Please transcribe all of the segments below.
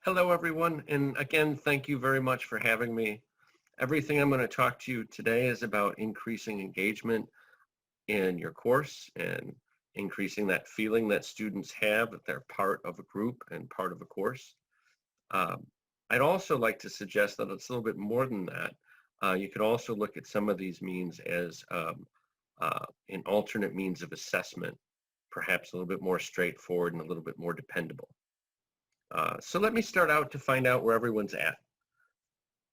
Hello, everyone, and again, thank you very much for having me. Everything I'm going to talk to you today is about increasing engagement in your course and increasing that feeling that students have that they're part of a group and part of a course. Um, I'd also like to suggest that it's a little bit more than that. You could also look at some of these means as an alternate means of assessment, perhaps a little bit more straightforward and a little bit more dependable. So let me start out to find out where everyone's at.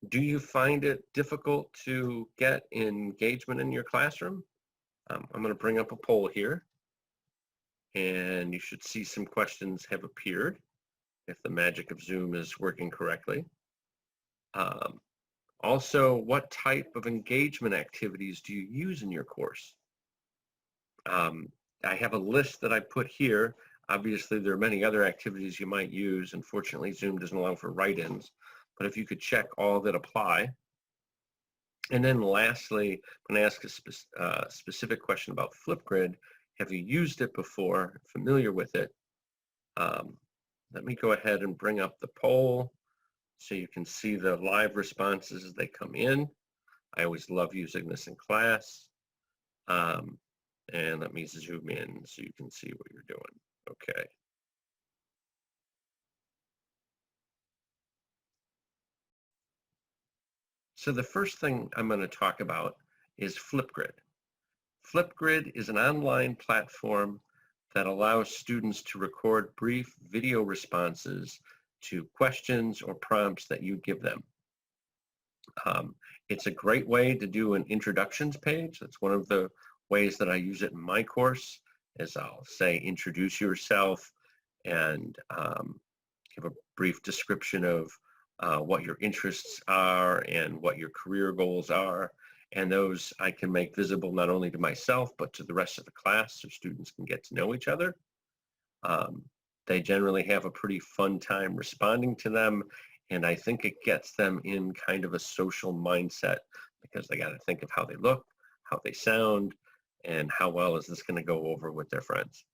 Do you find it difficult to get engagement in your classroom? I'm going to bring up a poll here, and you should see some questions have appeared if the magic of Zoom is working correctly. Um, Also, what type of engagement activities do you use in your course? I have a list that I put here. Obviously, there are many other activities you might use. Unfortunately, Zoom doesn't allow for write-ins, but if you could check all that apply. And then lastly, I'm going to ask a specific question about Flipgrid. Have you used it before? Familiar with it? Um, Let me go ahead and bring up the poll so you can see the live responses as they come in. I always love using this in class. Um, and let me zoom in so you can see what you're doing. Okay. So the first thing I'm going to talk about is Flipgrid. Flipgrid is an online platform that allows students to record brief video responses to questions or prompts that you give them. It's a great way to do an introductions page. That's one of the ways that I use it in my course, is I'll say introduce yourself and give a brief description of what your interests are and what your career goals are. And those I can make visible not only to myself, but to the rest of the class so students can get to know each other. Um, they generally have a pretty fun time responding to them. And I think it gets them in kind of a social mindset because they got to think of how they look, how they sound, and how well is this going to go over with their friends.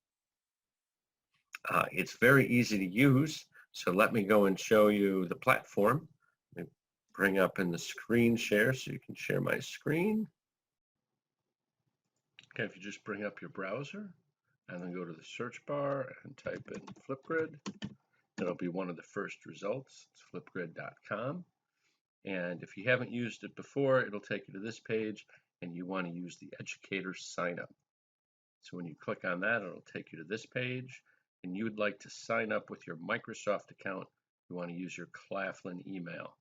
It's very easy to use. So let me go and show you the platform. Let me bring up in the screen share so you can share my screen. Okay, if you just bring up your browser and then go to the search bar and type in Flipgrid, it'll be one of the first results. It's flipgrid.com. And if you haven't used it before, it'll take you to this page and you want to use the educator sign up. So when you click on that, it'll take you to this page and you would like to sign up with your Microsoft account. You want to use your Claflin email.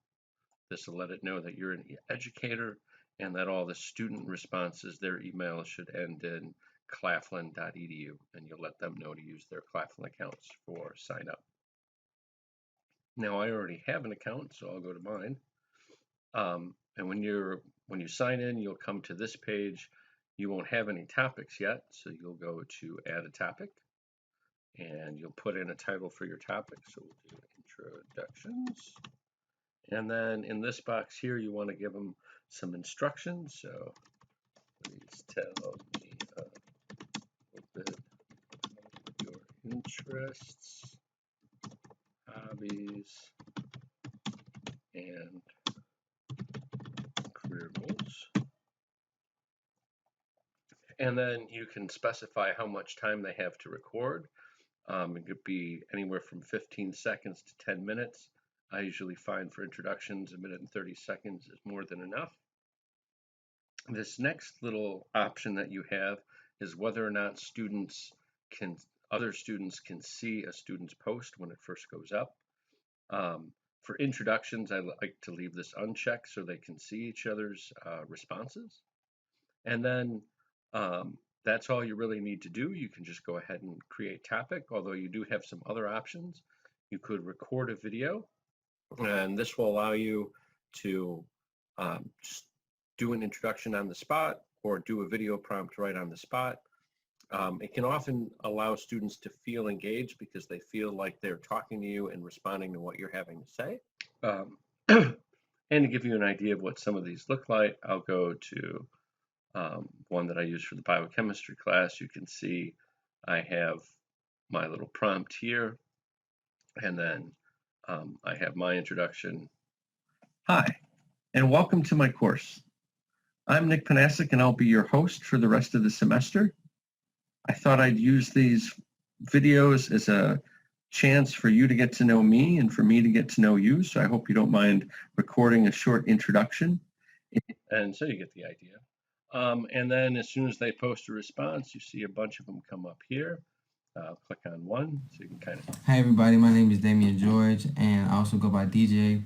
This will let it know that you're an educator and that all the student responses, their email should end in claflin.edu, and you'll let them know to use their Claflin accounts for sign up. Now I already have an account, so I'll go to mine. And when you sign in, you'll come to this page. You won't have any topics yet, so you'll go to add a topic and you'll put in a title for your topic. So we'll do introductions. And then in this box here, you want to give them some instructions. So please tell me a little bit about your interests, hobbies, and career goals. And then you can specify how much time they have to record. It could be anywhere from 15 seconds to 10 minutes. I usually find for introductions, 1 minute and 30 seconds is more than enough. This next little option that you have is whether or not other students can see a student's post when it first goes up. For introductions, I like to leave this unchecked so they can see each other's responses. And then that's all you really need to do. You can just go ahead and create topic, although you do have some other options. You could record a video, and this will allow you to just do an introduction on the spot or do a video prompt right on the spot. It can often allow students to feel engaged because they feel like they're talking to you and responding to what you're having to say. And to give you an idea of what some of these look like, I'll go to one that I use for the biochemistry class. You can see I have my little prompt here, and then I have my introduction. Hi, and welcome to my course. I'm Nick Panasic, and I'll be your host for the rest of the semester. I thought I'd use these videos as a chance for you to get to know me and for me to get to know you, so I hope you don't mind recording a short introduction. And so you get the idea. And then as soon as they post a response, you see a bunch of them come up here. Click on one so you can kind of... Hi everybody, my name is Damian George and I also go by DJ.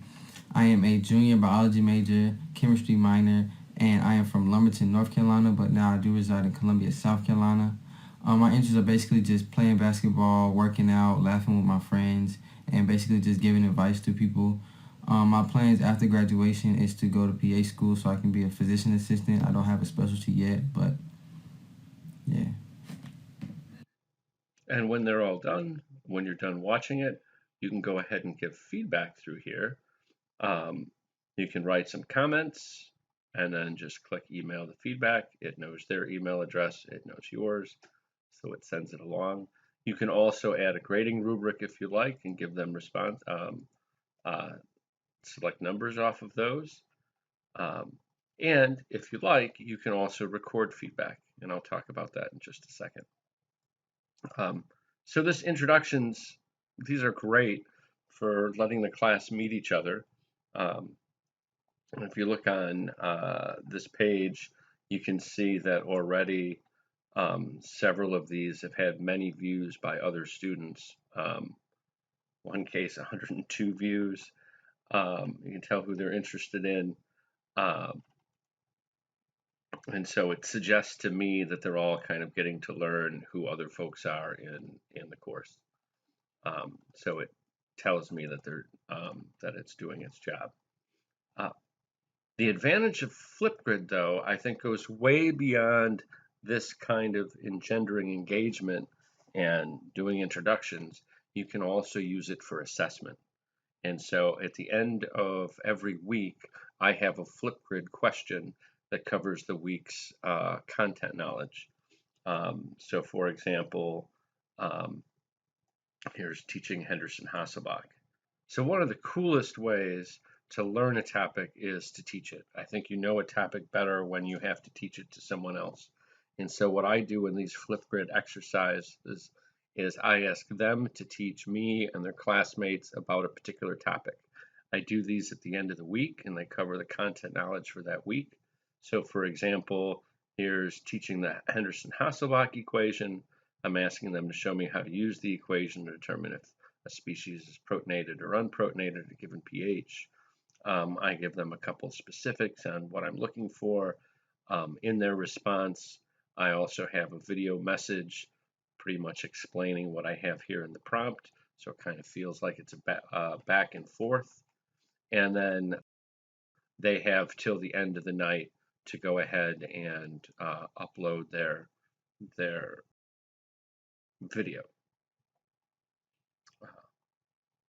I am a junior biology major, chemistry minor, and I am from Lumberton, North Carolina, but now I do reside in Columbia, South Carolina. My interests are basically just playing basketball, working out, laughing with my friends, and basically just giving advice to people. My plans after graduation is to go to PA school so I can be a physician assistant. I don't have a specialty yet, but yeah. And when they're all done, when you're done watching it, you can go ahead and give feedback through here. You can write some comments and then just click email the feedback. It knows their email address, it knows yours, so it sends it along. You can also add a grading rubric if you like and give them response, select numbers off of those. And if you like, you can also record feedback, and I'll talk about that in just a second. So this introductions, these are great for letting the class meet each other. And if you look on this page, you can see that already several of these have had many views by other students. One case, 102 views. You can tell who they're interested in. And so it suggests to me that they're all kind of getting to learn who other folks are in the course. So it tells me that that it's doing its job. The advantage of Flipgrid, though, I think goes way beyond this kind of engendering engagement and doing introductions. You can also use it for assessment. And so at the end of every week, I have a Flipgrid question that covers the week's content knowledge. So for example, here's teaching Henderson Hasselbalch. So one of the coolest ways to learn a topic is to teach it. I think you know a topic better when you have to teach it to someone else. And so what I do in these Flipgrid exercises is I ask them to teach me and their classmates about a particular topic. I do these at the end of the week and they cover the content knowledge for that week. So for example, here's teaching the Henderson-Hasselbalch equation. I'm asking them to show me how to use the equation to determine if a species is protonated or unprotonated at a given pH. I give them a couple specifics on what I'm looking for in their response. I also have a video message pretty much explaining what I have here in the prompt, so it kind of feels like it's a back and forth. And then they have till the end of the night to go ahead and upload their video.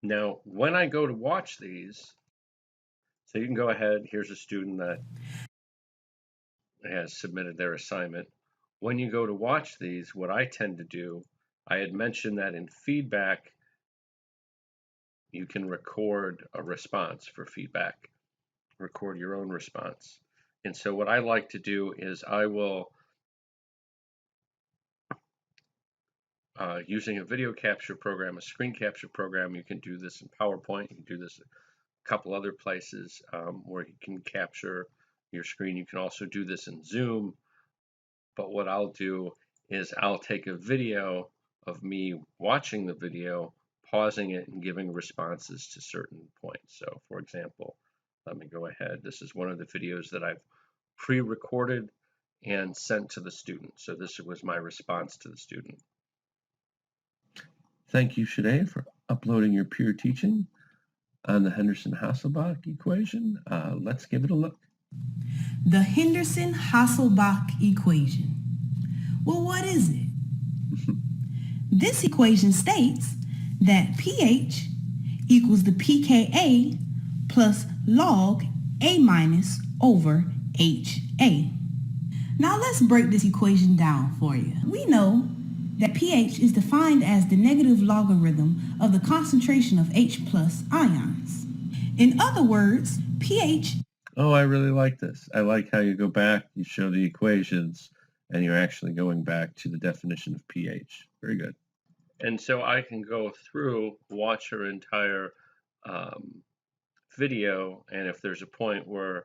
Now, when I go to watch these, so you can go ahead, here's a student that has submitted their assignment. When you go to watch these, what I tend to do, I had mentioned that in feedback, you can record a response for feedback, record your own response. And so what I like to do is I will, using a video capture program, a screen capture program, you can do this in PowerPoint, you can do this a couple other places where you can capture your screen. You can also do this in Zoom. But what I'll do is I'll take a video of me watching the video, pausing it, and giving responses to certain points. So for example, let me go ahead. This is one of the videos that I've pre-recorded and sent to the student. So this was my response to the student. Thank you, Shade, for uploading your peer teaching on the Henderson-Hasselbalch equation. Let's give it a look. The Henderson-Hasselbalch equation. Well, what is it? This equation states that pH equals the pKa plus log A minus over HA. Now let's break this equation down for you. We know that pH is defined as the negative logarithm of the concentration of H plus ions. In other words, pH... Oh, I really like this. I like how you go back, you show the equations, and you're actually going back to the definition of pH. Very good. And so I can go through, watch her entire video, and if there's a point where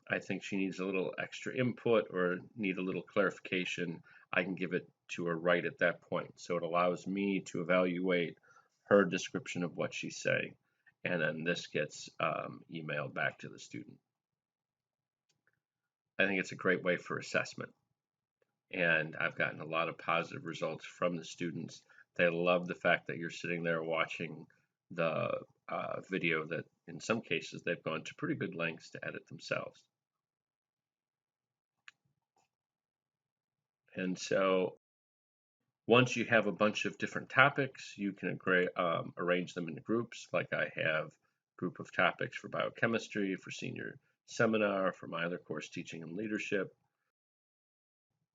I think she needs a little extra input or need a little clarification, I can give it to her right at that point. So it allows me to evaluate her description of what she's saying, and then this gets emailed back to the student. I think it's a great way for assessment, and I've gotten a lot of positive results from the students. They love the fact that you're sitting there watching the video that in some cases they've gone to pretty good lengths to edit themselves. And so once you have a bunch of different topics, you can arrange them into groups. Like I have a group of topics for biochemistry, for senior seminar, for my other course, teaching and leadership.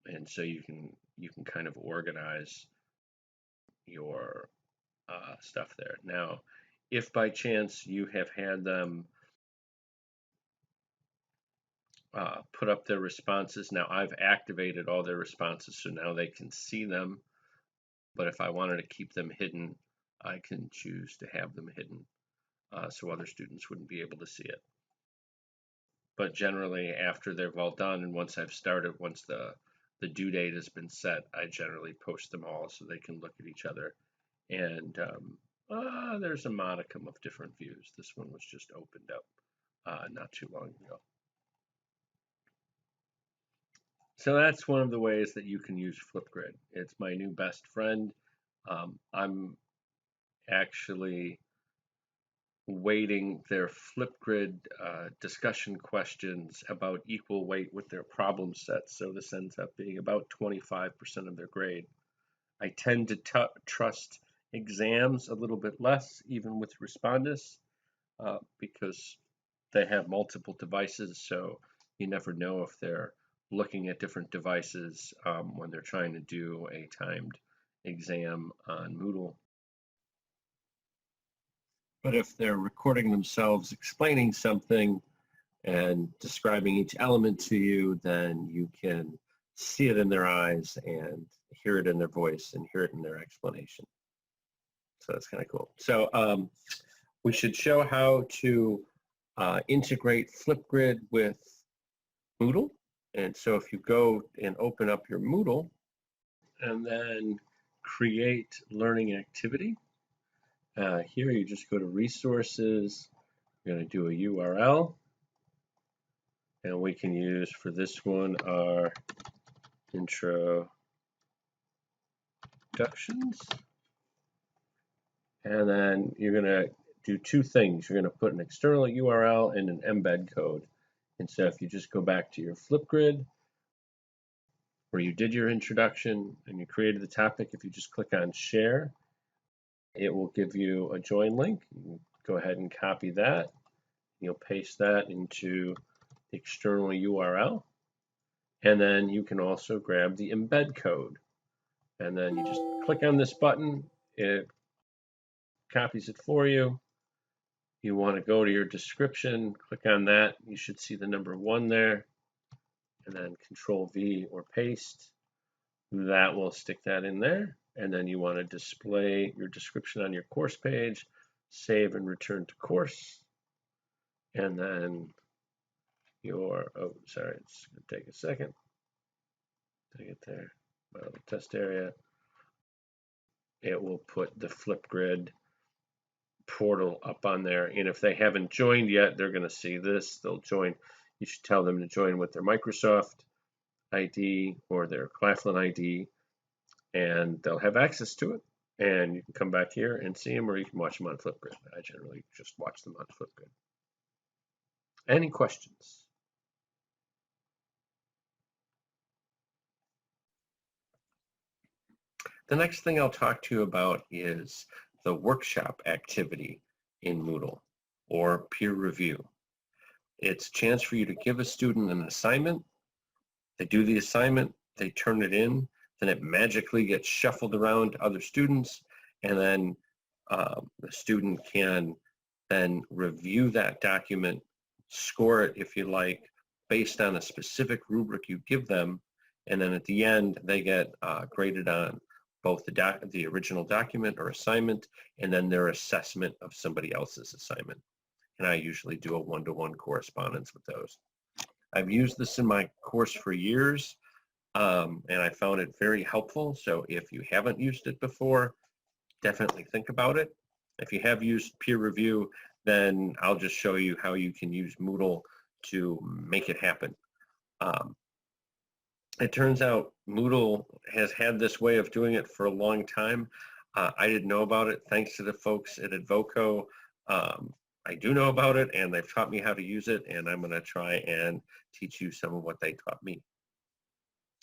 And so you can kind of organize your stuff there. Now, if by chance you have had them put up their responses, now I've activated all their responses, so now they can see them. But if I wanted to keep them hidden, I can choose to have them hidden so other students wouldn't be able to see it. But generally, after they're all done, and once I've started, once the due date has been set, I generally post them all so they can look at each other. And there's a modicum of different views. This one was just opened up not too long ago. So that's one of the ways that you can use Flipgrid. It's my new best friend. I'm actually weighting their Flipgrid discussion questions about equal weight with their problem sets. So this ends up being about 25% of their grade. I tend to trust exams a little bit less, even with Respondus, because they have multiple devices. So you never know if they're looking at different devices when they're trying to do a timed exam on Moodle. But if they're recording themselves explaining something and describing each element to you, then you can see it in their eyes and hear it in their voice and hear it in their explanation. So that's kind of cool. So we should show how to integrate Flipgrid with Moodle. And so if you go and open up your Moodle and then create learning activity, here you just go to resources, you're going to do a URL, and we can use for this one our introductions. And then you're going to do two things. You're going to put an external URL and an embed code. And so if you just go back to your Flipgrid, where you did your introduction and you created the topic, if you just click on share, it will give you a join link. You can go ahead and copy that. You'll paste that into the external URL. And then you can also grab the embed code. And then you just click on this button. It copies it for you. You want to go to your description, click on that. You should see the number 1 there. And then Control V or paste. That will stick that in there. And then you want to display your description on your course page, save and return to course. And then your, oh, sorry, it's going to take a second to get there. My little test area. It will put the Flipgrid portal up on there. And if they haven't joined yet, they're going to see this. They'll join. You should tell them to join with their Microsoft ID or their Claflin ID, and they'll have access to it. And you can come back here and see them, or you can watch them on Flipgrid. I generally just watch them on Flipgrid. Any questions? The next thing I'll talk to you about is the workshop activity in Moodle, or peer review. It's a chance for you to give a student an assignment. They do the assignment, they turn it in, then it magically gets shuffled around to other students, and then the student can then review that document, score it if you like, based on a specific rubric you give them, and then at the end they get graded on both the original document or assignment, and then their assessment of somebody else's assignment. And I usually do a one-to-one correspondence with those. I've used this in my course for years, and I found it very helpful. So if you haven't used it before, definitely think about it. If you have used peer review, then I'll just show you how you can use Moodle to make it happen. It turns out Moodle has had this way of doing it for a long time. I didn't know about it thanks to the folks at Advoco. I do know about it, and they've taught me how to use it, and I'm going to try and teach you some of what they taught me.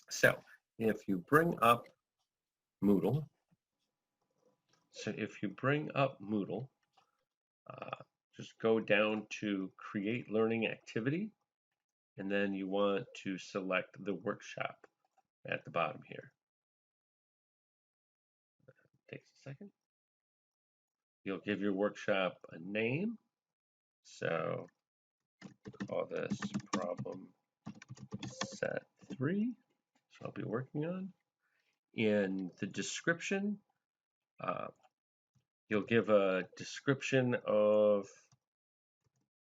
So if you bring up Moodle, just go down to Create Learning Activity, and then you want to select the workshop at the bottom here. It takes a second. You'll give your workshop a name. So call this problem set 3. So I'll be working on. In the description, you'll give a description of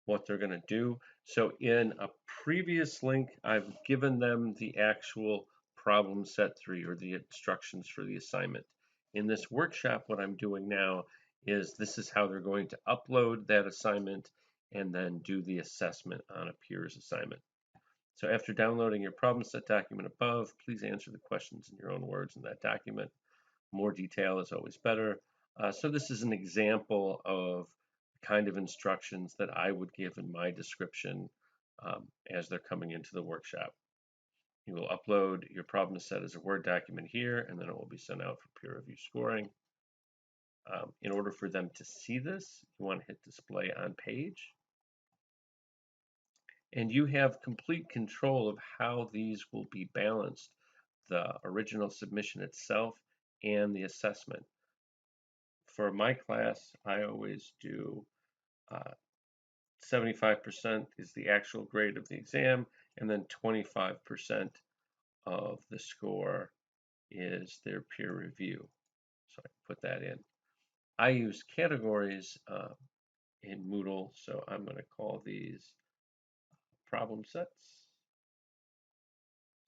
what they're going to do. So in a previous link, I've given them the actual problem set 3 or the instructions for the assignment. In this workshop, what I'm doing now is this is how they're going to upload that assignment and then do the assessment on a peer's assignment. So after downloading your problem set document above, please answer the questions in your own words in that document. More detail is always better. So this is an example of the kind of instructions that I would give in my description as they're coming into the workshop. You will upload your problem set as a Word document here, and then it will be sent out for peer review scoring. In order for them to see this, you want to hit display on page. And you have complete control of how these will be balanced, the original submission itself and the assessment. For my class, I always do 75% is the actual grade of the exam, and then 25% of the score is their peer review. So I put that in. I use categories in Moodle, so I'm going to call these problem sets.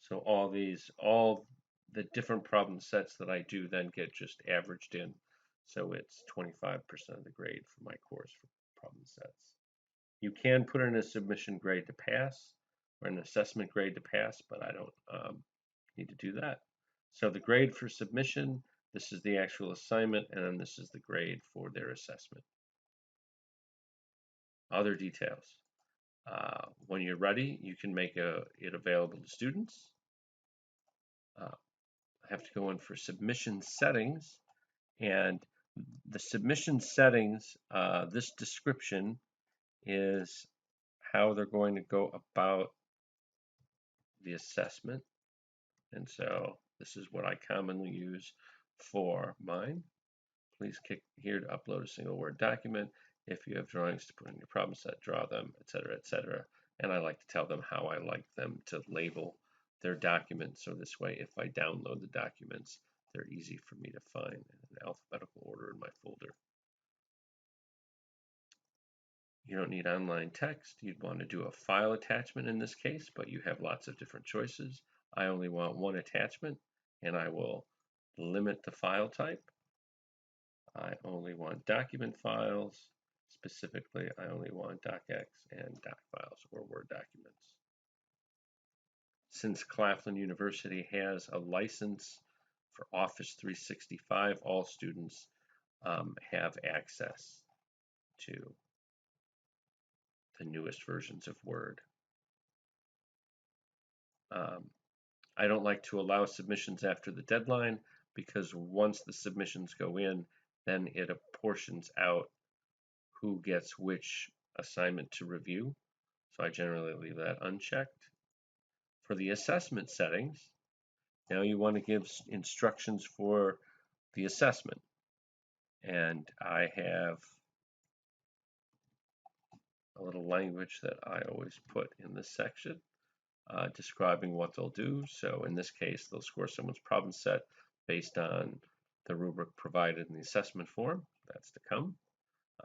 So all the different problem sets that I do then get just averaged in. So it's 25% of the grade for my course for problem sets. You can put in a submission grade to pass or an assessment grade to pass, but I don't need to do that. So the grade for submission, this is the actual assignment, and then this is the grade for their assessment. Other details. When you're ready, you can make it available to students. I have to go in for submission settings, and the submission settings, this description is how they're going to go about the assessment. And so this is what I commonly use for mine. Please click here to upload a single Word document. If you have drawings to put in your problem set, draw them, etc., etc. And I like to tell them how I like them to label their documents. So this way, if I download the documents, they're easy for me to find in alphabetical order in my folder. You don't need online text. You'd want to do a file attachment in this case, but you have lots of different choices. I only want one attachment, and I will limit the file type. I only want document files. Specifically, I only want docx and doc files or Word documents. Since Claflin University has a license for Office 365, all students have access to the newest versions of Word. I don't like to allow submissions after the deadline because once the submissions go in, then it apportions out who gets which assignment to review. So I generally leave that unchecked. For the assessment settings, Now you want to give instructions for the assessment. And I have a little language that I always put in this section describing what they'll do. So in this case, they'll score someone's problem set based on the rubric provided in the assessment form. That's to come.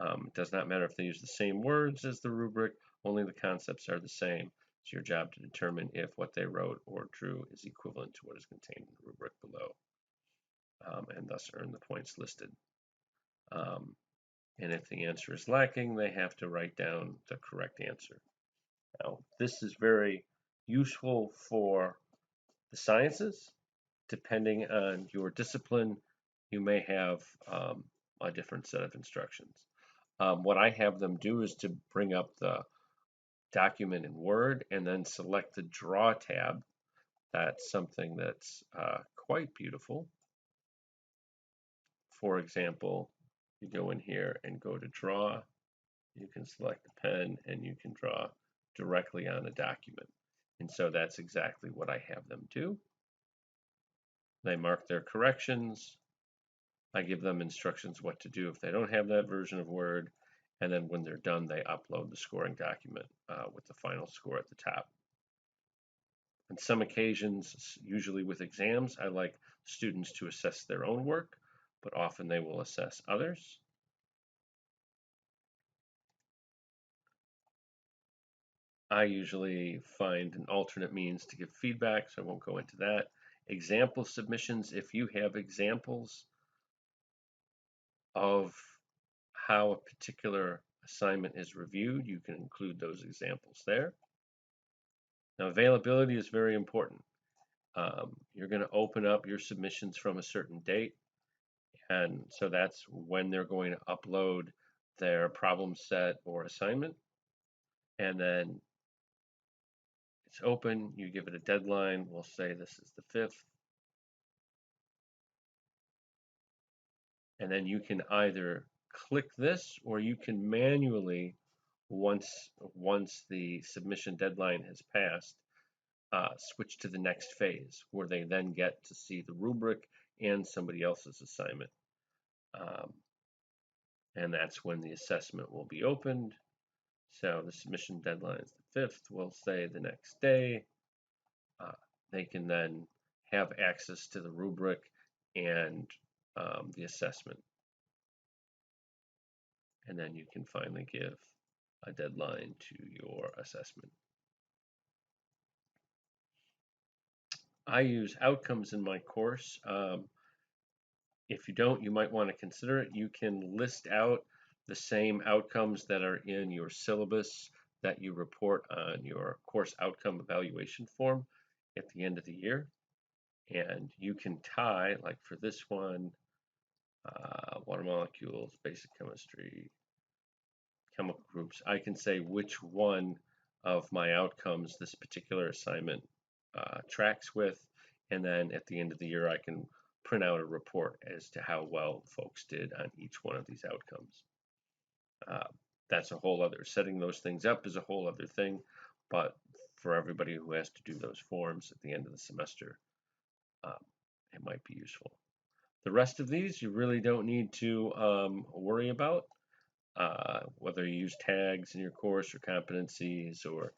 It does not matter if they use the same words as the rubric, only the concepts are the same. It's your job to determine if what they wrote or drew is equivalent to what is contained in the rubric below, and thus earn the points listed. And if the answer is lacking, they have to write down the correct answer. Now, this is very useful for the sciences. Depending on your discipline, you may have a different set of instructions. What I have them do is to bring up the document in Word and then select the Draw tab. That's something that's quite beautiful. For example, you go in here and go to Draw. You can select a pen and you can draw directly on a document. And so that's exactly what I have them do. They mark their corrections. I give them instructions what to do if they don't have that version of Word. And then when they're done, they upload the scoring document with the final score at the top. On some occasions, usually with exams, I like students to assess their own work, but often they will assess others. I usually find an alternate means to give feedback, so I won't go into that. Example submissions, if you have examples of how a particular assignment is reviewed, you can include those examples there. Now, availability is very important. You're going to open up your submissions from a certain date, and so that's when they're going to upload their problem set or assignment. And then it's open, you give it a deadline. We'll say this is the 5th. And then you can either click this or you can manually, once the submission deadline has passed, switch to the next phase where they then get to see the rubric and somebody else's assignment. And that's when the assessment will be opened. So the submission deadline is the 5th. We'll say the next day. They can then have access to the rubric and the assessment. And then you can finally give a deadline to your assessment. I use outcomes in my course. If you don't, you might want to consider it. You can list out the same outcomes that are in your syllabus that you report on your course outcome evaluation form at the end of the year. And you can tie, like for this one, water molecules, basic chemistry, chemical groups. I can say which one of my outcomes this particular assignment tracks with, and then at the end of the year I can print out a report as to how well folks did on each one of these outcomes. That's a whole other, setting those things up is a whole other thing, but for everybody who has to do those forms at the end of the semester, it might be useful. The rest of these you really don't need to worry about, whether you use tags in your course or competencies or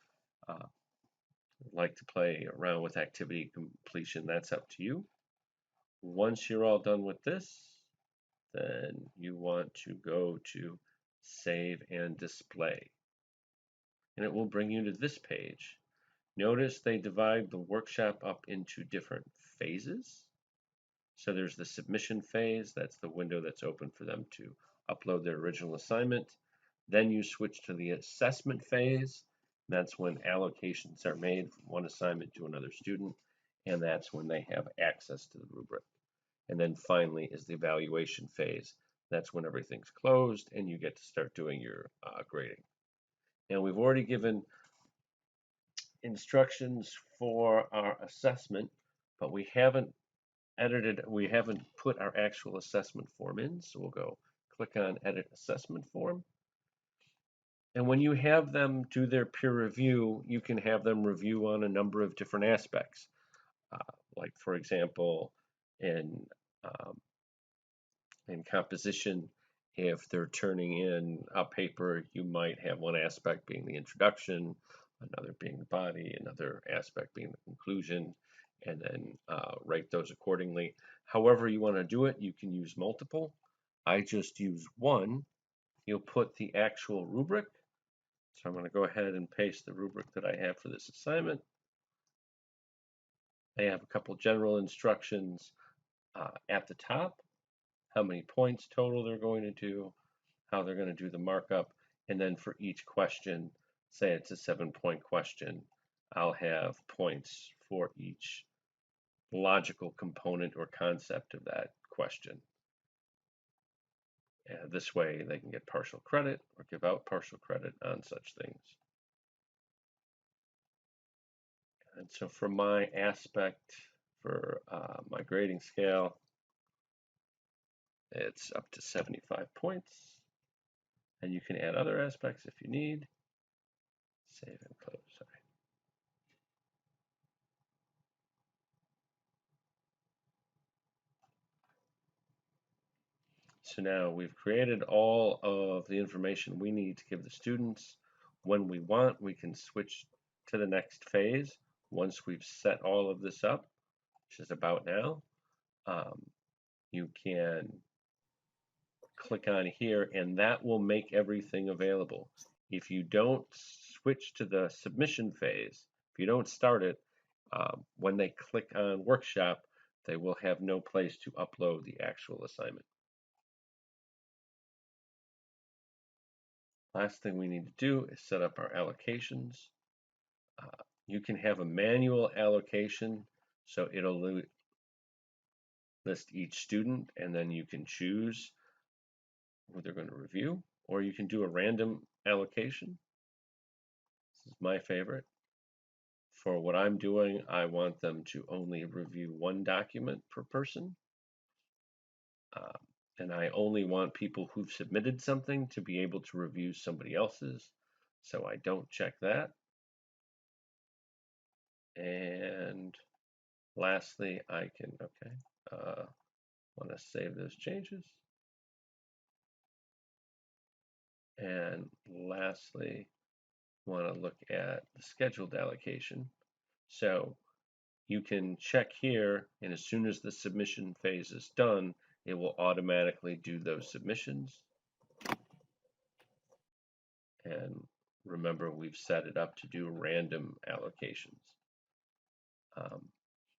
like to play around with activity completion, that's up to you. Once you're all done with this, then you want to go to Save and Display. And it will bring you to this page. Notice they divide the workshop up into different phases. So there's the submission phase, that's the window that's open for them to upload their original assignment. Then you switch to the assessment phase. That's when allocations are made from one assignment to another student, and that's when they have access to the rubric. And then finally is the evaluation phase. That's when everything's closed and you get to start doing your grading. And we've already given instructions for our assessment, but we haven't put our actual assessment form in. So we'll go click on Edit Assessment Form. And when you have them do their peer review, you can have them review on a number of different aspects. Like, for example, in composition, if they're turning in a paper, you might have one aspect being the introduction, another being the body, another aspect being the conclusion, and then write those accordingly. However you want to do it, you can use multiple. I just use one. You'll put the actual rubric. So I'm going to go ahead and paste the rubric that I have for this assignment. I have a couple general instructions at the top, how many points total they're going to do, how they're going to do the markup, and then for each question, say it's a 7-point question, I'll have points for each logical component or concept of that question. And this way they can get partial credit or give out partial credit on such things. And so for my aspect, for my grading scale, it's up to 75 points. And you can add other aspects if you need. Save and close. Sorry. So now we've created all of the information we need to give the students. When we want, we can switch to the next phase. Once we've set all of this up, which is about now, you can click on here and that will make everything available. If you don't switch to the submission phase, if you don't start it, when they click on workshop, they will have no place to upload the actual assignment. Last thing we need to do is set up our allocations. You can have a manual allocation, so it'll list each student and then you can choose who they're going to review, or you can do a random allocation. This is my favorite. For what I'm doing, I want them to only review one document per person. And I only want people who've submitted something to be able to review somebody else's. So I don't check that. And lastly, I can, want to save those changes. And lastly, want to look at the scheduled allocation. So you can check here, and as soon as the submission phase is done, it will automatically do those submissions. And remember, we've set it up to do random allocations.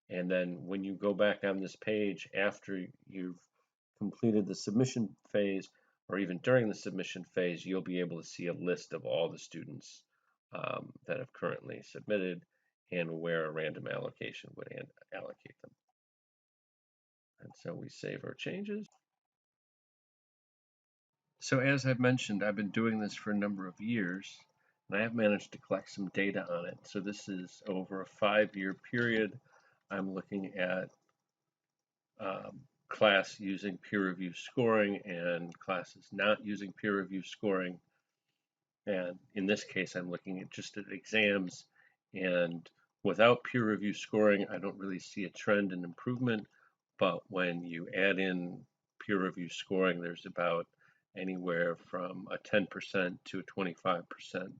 And then when you go back on this page after you've completed the submission phase, or even during the submission phase, you'll be able to see a list of all the students that have currently submitted and where a random allocation would allocate them. And so we save our changes. So as I've mentioned, I've been doing this for a number of years, and I have managed to collect some data on it. So this is over a 5-year period. I'm looking at class using peer review scoring and classes not using peer review scoring. And in this case, I'm looking at just at exams. And without peer review scoring, I don't really see a trend in improvement. But when you add in peer review scoring, there's about anywhere from a 10% to a 25%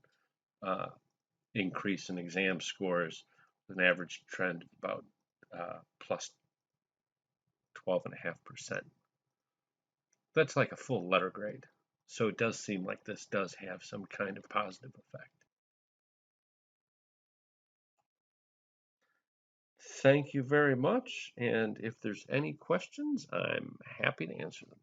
increase in exam scores, with an average trend of about plus 12.5%. That's like a full letter grade. So it does seem like this does have some kind of positive effect. Thank you very much. And if there's any questions, I'm happy to answer them.